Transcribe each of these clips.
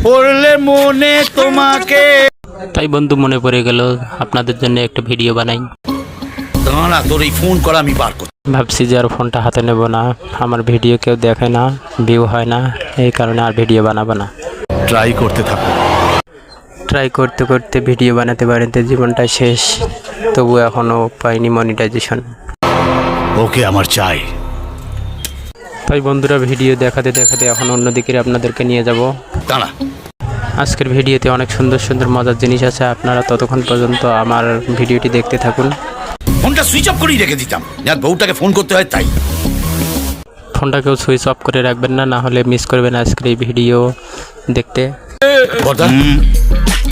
পড়লে মনে তোমাকে। তাই বন্ধু মনে পড়ে গেল আপনাদের জন্য একটা ভিডিও বানাই। দাঁড়া, তোর এই ফোন করা আমি বার করছি। ভাবছি যে আর ফোনটা হাতে নেব না, আমার ভিডিও কেউ দেখে না, ভিউ হয় না, এই কারণে আর ভিডিও বানাবো না। ট্রাই করতে থাকো। ট্রাই করতে করতে ভিডিও বানাতে বানাতে জীবনটা শেষ, তবু এখনও পাইনি মনিটাইজেশন। ওকে আমার চাই। তাই বন্ধুরা ভিডিও দেখাতে দেখাতে এখন অন্যদিকে আপনাদেরকে নিয়ে যাব। দাঁড়া, আজকের ভিডিওতে অনেক সুন্দর সুন্দর মজার জিনিস আছে, আপনারা ততক্ষণ পর্যন্ত আমার ভিডিওটি দেখতে থাকুন। ফোনটা সুইচ অফ করেই রেখে দিতাম, যার বউটাকে ফোন করতে হয় তাই। ফোনটাকেও সুইচ অফ করে রাখবেন না, না হলে মিস করবেন আজকের এই ভিডিও দেখতে।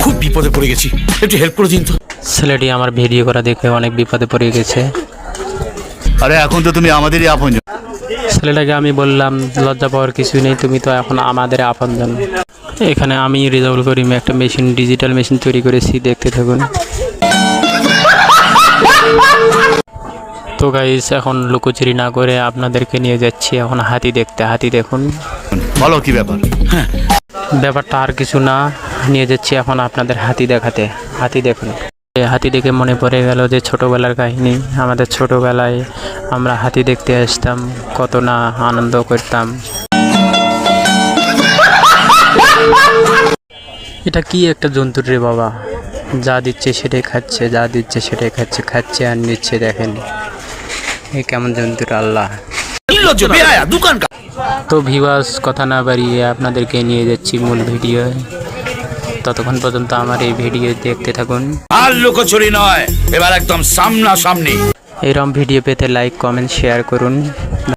খুব বিপদে পড়ে গেছি, একটু হেল্প করে দিন তো। ছেলেটি আমার ভিডিও করা দেখে অনেক বিপদে পড়ে গেছে। আরে এখন তো তুমি আমাদেরই আপনজন। ছেলেটাকে আমি বললাম লজ্জা পাওয়ার কিছুই নেই, তুমি তো এখন আমাদের আপনজন। এখানে আমি রিজাউল করিম একটা মেশিন, ডিজিটাল মেশিন তৈরি করেছি, দেখতে থাকুন। তো গাইস এখন লুকোচুরি না করে আপনাদেরকে নিয়ে যাচ্ছি এখন হাতি দেখতে। হাতি দেখুন। বলো কি ব্যাপার? ব্যাপারটা আর কিছু না, নিয়ে যাচ্ছি এখন আপনাদের হাতি দেখাতে। হাতি দেখুন। হাতি দেখে মনে পড়ে গেল যে ছোটোবেলার কাহিনী। আমাদের ছোটোবেলায় আমরা হাতি দেখতে আসতাম, কত না আনন্দ করতাম। এটা কি একটা জন্তুর রে বাবা, যা দিচ্ছে সেটাই খাচ্ছে, যা দিচ্ছে সেটাই খাচ্ছে, খাচ্ছে আর নিচ্ছে। দেখেন এই কেমন জন্তুর, আল্লাহ। তো ভিউয়ার্স কথা না বাড়িয়ে আপনাদেরকে নিয়ে যাচ্ছি মূল ভিডিও, ততক্ষণ পর্যন্ত আমার এই ভিডিও দেখতে থাকুন। আর লুকোচুরি নয়, এবার একদম সামনাসামনি। এরকম ভিডিও পেতে লাইক কমেন্ট শেয়ার করুন।